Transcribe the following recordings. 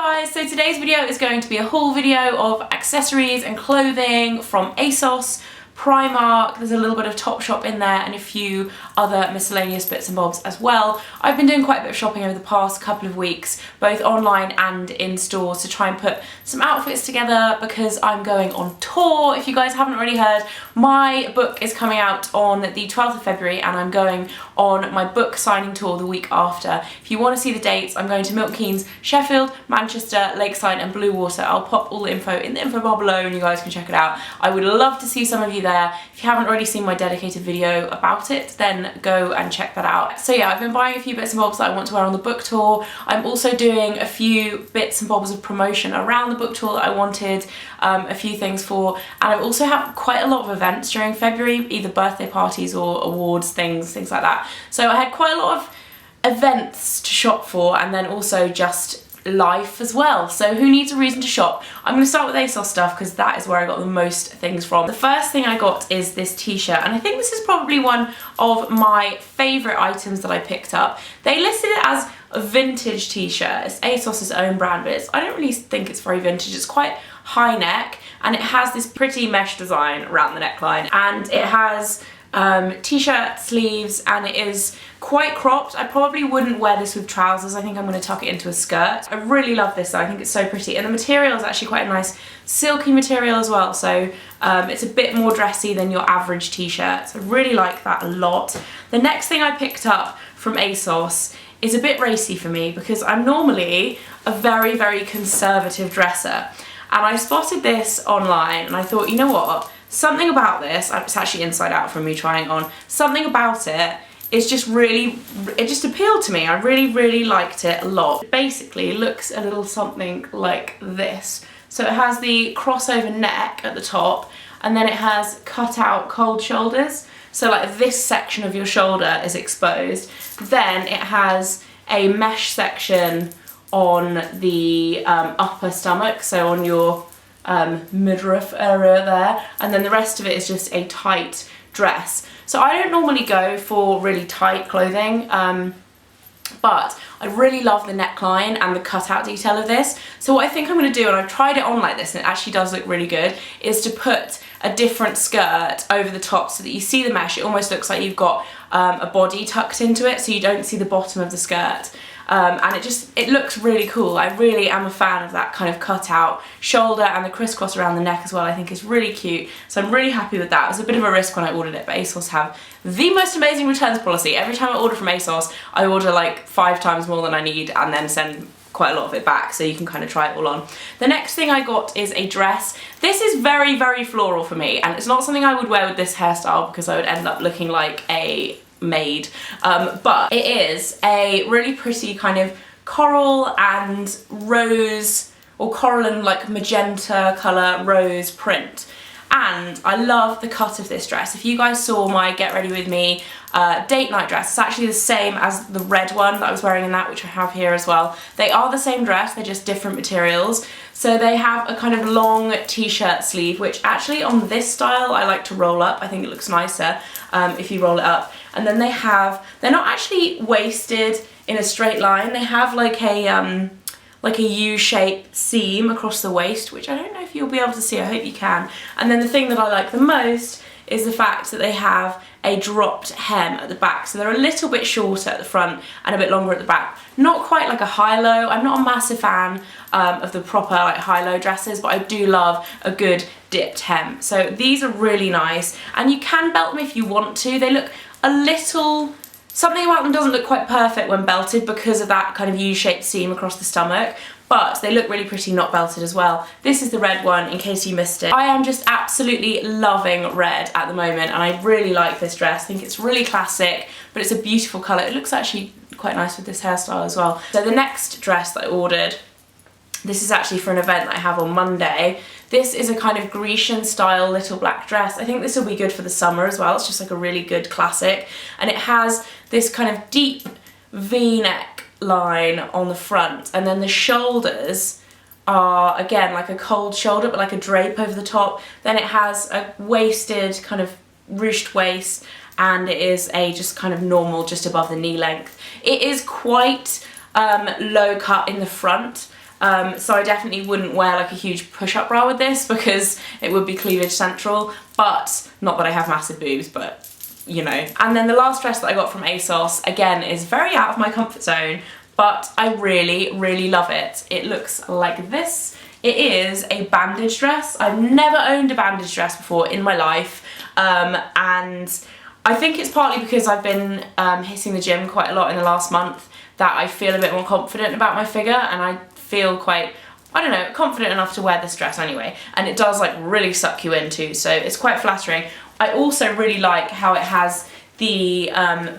guys, so today's video is going to be a haul video of accessories and clothing from Asos, Primark, there's a little bit of TOPSHOP in there and a few other miscellaneous bits and bobs as well. I've been doing quite a bit of shopping over the past couple of weeks, both online and in stores, to try and put some outfits together because I'm going on tour. If you guys haven't already heard, my book is coming out on the 12th of February and I'm going on my book signing tour the week after. If you want to see the dates, I'm going to Milton Keynes, Sheffield, Manchester, Lakeside and Bluewater. I'll pop all the info in the info bar below and you guys can check it out. I would love to see some of you there. If you haven't already seen my dedicated video about it, then go and check that out. So yeah, I've been buying a few bits and bobs that I want to wear on the book tour. I'm also doing a few bits and bobs of promotion around the book tour that I wanted a few things for, and I also have quite a lot of events during February, either birthday parties or awards, things like that. So I had quite a lot of events to shop for, and then also just life as well. So who needs a reason to shop? I'm going to start with Asos stuff because that is where I got the most things from. The first thing I got is this t-shirt, and I think this is probably one of my favourite items that I picked up. They listed it as a vintage t-shirt. It's Asos's own brand, but I don't really think it's very vintage. It's quite high neck and it has this pretty mesh design around the neckline, and it has t-shirt sleeves, and it is quite cropped. I probably wouldn't wear this with trousers. I think I'm going to tuck it into a skirt. I really love this though. I think it's so pretty, and the material is actually quite a nice silky material as well, so it's a bit more dressy than your average t-shirt. So I really like that a lot. The next thing I picked up from Asos is a bit racy for me because I'm normally a very conservative dresser, and I spotted this online and I thought, you know what, something about this, it's actually inside out from me trying on, something about it is just really, it just appealed to me. I really liked it a lot. Basically, it looks a little something like this. So it has the crossover neck at the top, and then it has cut out cold shoulders. So like this section of your shoulder is exposed. Then it has a mesh section on the upper stomach, so on your midriff area there, and then the rest of it is just a tight dress. So I don't normally go for really tight clothing, but I really love the neckline and the cutout detail of this. So what I think I'm going to do, and I've tried it on like this and it actually does look really good, is to put a different skirt over the top so that you see the mesh. It almost looks like you've got a body tucked into it, so you don't see the bottom of the skirt. And it looks really cool. I really am a fan of that kind of cutout shoulder, and the crisscross around the neck as well I think is really cute. So I'm really happy with that. It was a bit of a risk when I ordered it, but Asos have the most amazing returns policy. Every time I order from Asos, I order like 5 times more than I need and then send quite a lot of it back, so you can kind of try it all on. The next thing I got is a dress. This is very floral for me, and it's not something I would wear with this hairstyle because I would end up looking like a maid, but it is a really pretty kind of coral and rose, or coral and like magenta colour rose print, and I love the cut of this dress. If you guys saw my Get Ready With Me date night dress, it's actually the same as the red one that I was wearing in that, which I have here as well. They are the same dress, they're just different materials. So they have a kind of long t-shirt sleeve, which actually on this style I like to roll up. I think it looks nicer if you roll it up. And then they're not actually waisted in a straight line. They have like a U-shaped seam across the waist, which I don't know if you'll be able to see. I hope you can. And then the thing that I like the most is the fact that they have a dropped hem at the back. So they're a little bit shorter at the front and a bit longer at the back. Not quite like a high-low. I'm not a massive fan of the proper like high-low dresses, but I do love a good dipped hem. So these are really nice, and you can belt them if you want to. They look a little, something about them doesn't look quite perfect when belted because of that kind of U-shaped seam across the stomach, but they look really pretty not belted as well. This is the red one, in case you missed it. I am just absolutely loving red at the moment, and I really like this dress. I think it's really classic, but it's a beautiful colour. It looks actually quite nice with this hairstyle as well. So the next dress that I ordered, this is actually for an event that I have on Monday. This is a kind of Grecian style little black dress. I think this will be good for the summer as well. It's just like a really good classic. And it has this kind of deep V-neck line on the front. And then the shoulders are, again, like a cold shoulder, but like a drape over the top. Then it has a waisted, kind of ruched waist. And it is a just kind of normal, just above the knee length. It is quite low cut in the front. So I definitely wouldn't wear like a huge push-up bra with this because it would be cleavage central, but not that I have massive boobs, but you know. And then the last dress that I got from Asos, again, is very out of my comfort zone, but I really, really love it. It looks like this. It is a bandage dress. I've never owned a bandage dress before in my life, and I think it's partly because I've been hitting the gym quite a lot in the last month that I feel a bit more confident about my figure, and I feel quite, I don't know, confident enough to wear this dress anyway. And it does like really suck you in too, so it's quite flattering. I also really like how it has the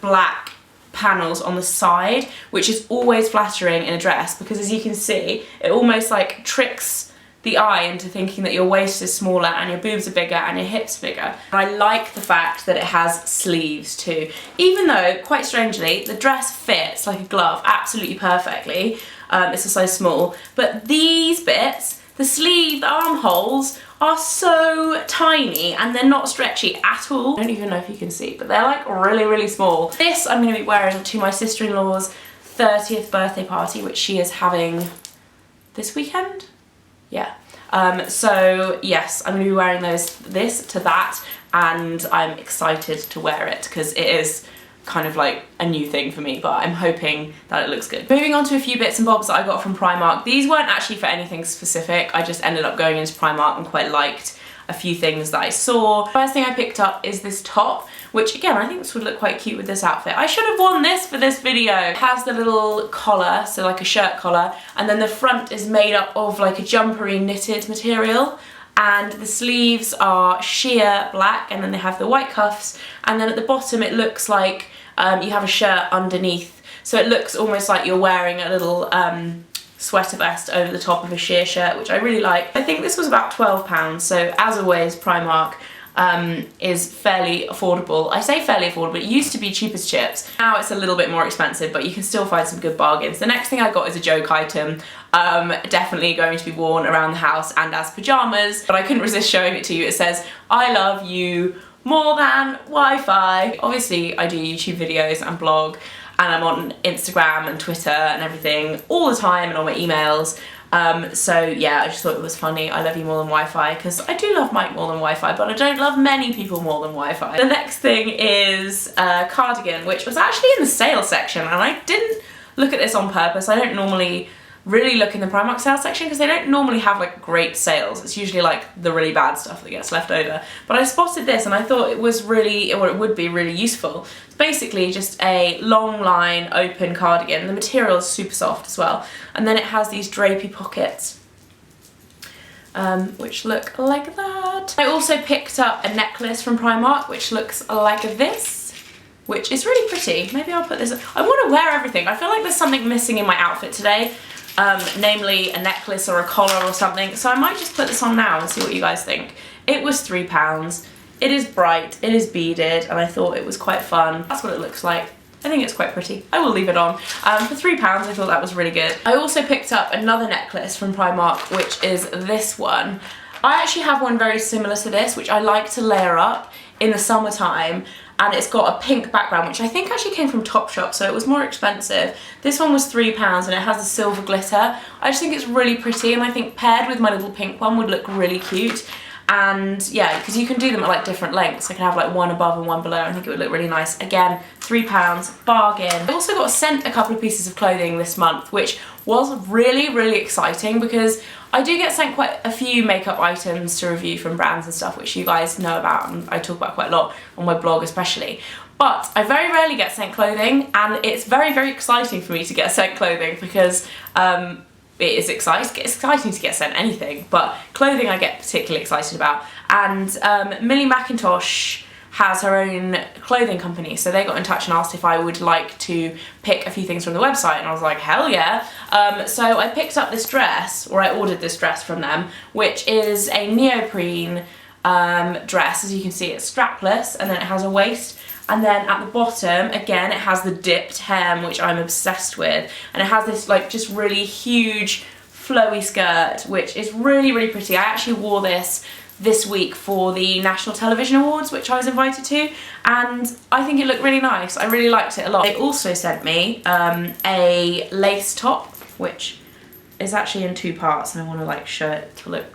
black panels on the side, which is always flattering in a dress because, as you can see, it almost like tricks the eye into thinking that your waist is smaller and your boobs are bigger and your hips bigger. And I like the fact that it has sleeves too, even though, quite strangely, the dress fits like a glove absolutely perfectly. It's a size small, but these bits, the sleeve, the armholes, are so tiny and they're not stretchy at all. I don't even know if you can see, but they're like really, really small. This I'm going to be wearing to my sister-in-law's 30th birthday party, which she is having this weekend? Yeah. So yes, I'm going to be wearing this to that, and I'm excited to wear it because it is kind of like a new thing for me, but I'm hoping that it looks good. Moving on to a few bits and bobs that I got from Primark. These weren't actually for anything specific. I just ended up going into Primark and quite liked a few things that I saw. First thing I picked up is this top, which again, I think this would look quite cute with this outfit. I should have worn this for this video. It has the little collar, so like a shirt collar, and then the front is made up of like a jumpery knitted material. And the sleeves are sheer black, and then they have the white cuffs, and then at the bottom it looks like you have a shirt underneath, so it looks almost like you're wearing a little sweater vest over the top of a sheer shirt, which I really like. I think this was about £12, so as always Primark is fairly affordable. I say fairly affordable, it used to be cheap as chips. Now it's a little bit more expensive, but you can still find some good bargains. The next thing I got is a joke item, definitely going to be worn around the house and as pyjamas, but I couldn't resist showing it to you. It says, "I love you more than Wi-Fi." Obviously I do YouTube videos and blog, and I'm on Instagram and Twitter and everything all the time, and on my emails. So yeah, I just thought it was funny. I love you more than Wi-Fi, because I do love Mike more than Wi-Fi, but I don't love many people more than Wi-Fi. The next thing is a cardigan, which was actually in the sale section, and I didn't look at this on purpose. I don't normally really look in the Primark sale section because they don't normally have like great sales. It's usually like the really bad stuff that gets left over. But I spotted this and I thought it was really, or it would be really useful. It's basically just a long line open cardigan. The material is super soft as well. And then it has these drapey pockets, which look like that. I also picked up a necklace from Primark, which looks like this, which is really pretty. Maybe I'll put this, I want to wear everything. I feel like there's something missing in my outfit today. Namely a necklace or a collar or something, so I might just put this on now and see what you guys think. It was £3, it is bright, it is beaded, and I thought it was quite fun. That's what it looks like. I think it's quite pretty. I will leave it on. For £3 I thought that was really good. I also picked up another necklace from Primark, which is this one. I actually have one very similar to this, which I like to layer up in the summertime, and it's got a pink background, which I think actually came from TOPSHOP, so it was more expensive. This one was £3 and it has a silver glitter. I just think it's really pretty, and I think paired with my little pink one would look really cute. And yeah, because you can do them at like different lengths. I can have like one above and one below. I think it would look really nice. Again, £3, bargain. I also got sent a couple of pieces of clothing this month, which was really, really exciting because I do get sent quite a few makeup items to review from brands and stuff, which you guys know about and I talk about quite a lot on my blog especially. But I very rarely get sent clothing, and it's very, very exciting for me to get sent clothing because it is exciting to get sent anything, but clothing I get particularly excited about. And MILLIE MACINTOSH has her own clothing company, so they got in touch and asked if I would like to pick a few things from the website, and I was like, hell yeah. So I picked up this dress, or I ordered this dress from them, which is a neoprene dress. As you can see, it's strapless, and then it has a waist. And then at the bottom, again, it has the dipped hem, which I'm obsessed with. And it has this like just really huge flowy skirt, which is really, really pretty. I actually wore this week for the National Television Awards, which I was invited to. And I think it looked really nice. I really liked it a lot. They also sent me a lace top, which is actually in 2 parts, and I want to like show it to look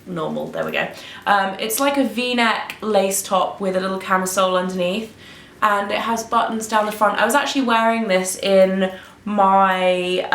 normal. There we go. It's like a v-neck lace top with a little camisole underneath, and it has buttons down the front. I was actually wearing this in my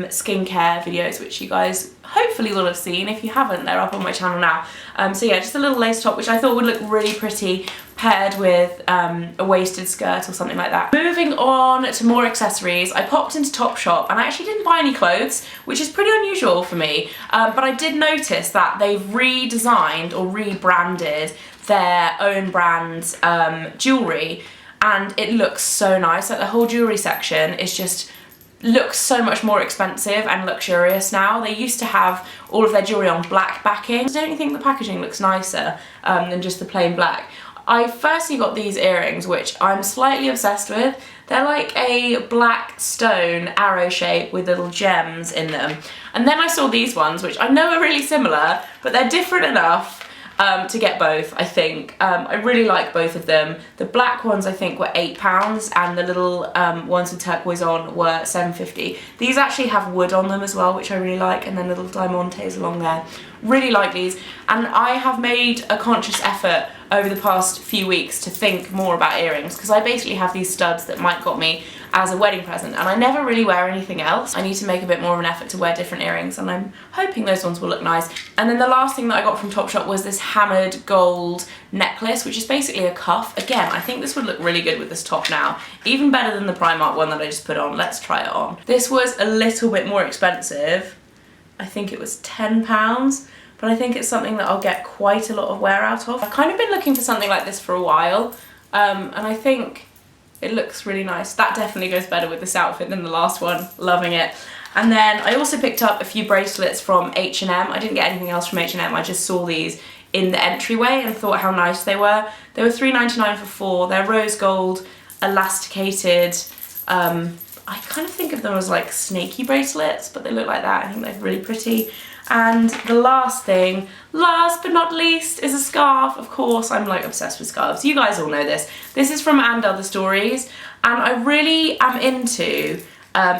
skincare videos, which you guys hopefully will have seen. If you haven't, they're up on my channel now. So yeah, just a little lace top, which I thought would look really pretty paired with a waisted skirt or something like that. Moving on to more accessories, I popped into TOPSHOP, and I actually didn't buy any clothes, which is pretty unusual for me, but I did notice that they've redesigned or rebranded their own brand jewellery, and it looks so nice. Like the whole jewellery section is just looks so much more expensive and luxurious now. They used to have all of their jewellery on black backing. Don't you think the packaging looks nicer than just the plain black? I firstly got these earrings, which I'm slightly obsessed with. They're like a black stone arrow shape with little gems in them. And then I saw these ones, which I know are really similar, but they're different enough to get both, I think. I really like both of them. The black ones I think were £8, and the little ones with turquoise on were £7.50. These actually have wood on them as well, which I really like, and then little diamantes along there. Really like these, and I have made a conscious effort over the past few weeks to think more about earrings, because I basically have these studs that Mike got me as a wedding present, and I never really wear anything else. I need to make a bit more of an effort to wear different earrings, and I'm hoping those ones will look nice. And then the last thing that I got from TOPSHOP was this hammered gold necklace, which is basically a cuff. Again, I think this would look really good with this top now, even better than the Primark one that I just put on. Let's try it on. This was a little bit more expensive. I think it was £10, but I think it's something that I'll get quite a lot of wear out of. I've kind of been looking for something like this for a while, and I think it looks really nice. That definitely goes better with this outfit than the last one. Loving it. And then I also picked up a few bracelets from H&M. I didn't get anything else from H&M, I just saw these in the entryway and thought how nice they were. They were £3.99 for 4. They're rose gold, elasticated. I kind of think of them as like snaky bracelets, but they look like that. I think they're really pretty. And the last thing, last but not least, is a scarf. Of course, I'm like obsessed with scarves. You guys all know this. This is from And Other Stories, and I really am into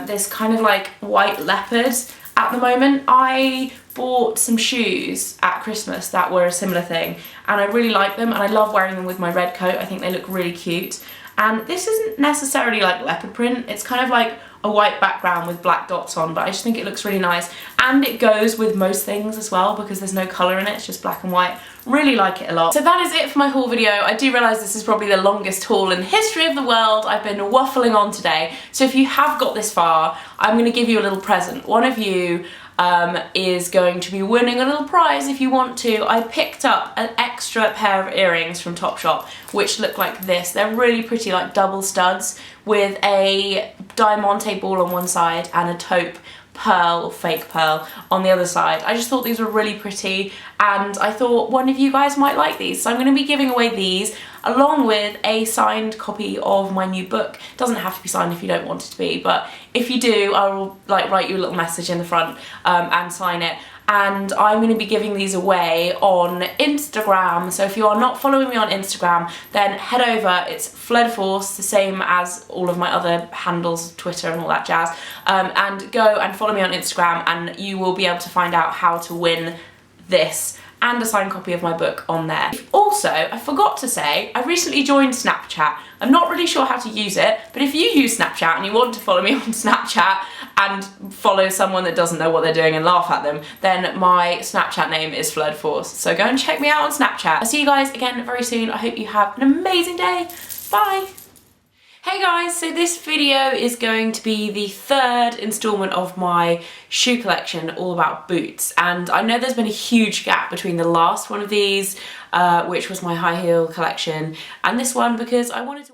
this kind of like white leopard at the moment. I bought some shoes at Christmas that were a similar thing, and I really like them, and I love wearing them with my red coat. I think they look really cute. And this isn't necessarily like leopard print, it's kind of like a white background with black dots on, but I just think it looks really nice. And it goes with most things as well, because there's no colour in it, it's just black and white. Really like it a lot. So that is it for my haul video. I do realise this is probably the longest haul in the history of the world. I've been waffling on today. So if you have got this far, I'm going to give you a little present. One of you is going to be winning a little prize if you want to. I picked up an extra pair of earrings from TOPSHOP which look like this. They're really pretty, like double studs with a diamante ball on one side and a taupe pearl or fake pearl on the other side. I just thought these were really pretty, and I thought one of you guys might like these, so I'm going to be giving away these along with a signed copy of my new book. It doesn't have to be signed if you don't want it to be, but if you do, I will like write you a little message in the front and sign it. And I'm going to be giving these away on Instagram, so if you are not following me on Instagram, then head over. It's Fleur, the same as all of my other handles, Twitter and all that jazz, and go and follow me on Instagram, and you will be able to find out how to win this and a signed copy of my book on there. Also, I forgot to say, I recently joined Snapchat. I'm not really sure how to use it, but if you use Snapchat and you want to follow me on Snapchat and follow someone that doesn't know what they're doing and laugh at them, then my Snapchat name is Fleur. So go and check me out on Snapchat. I'll see you guys again very soon. I hope you have an amazing day. Bye. Hey guys, so this video is going to be the third instalment of my shoe collection all about boots, and I know there's been a huge gap between the last one of these, which was my high heel collection, and this one because I wanted to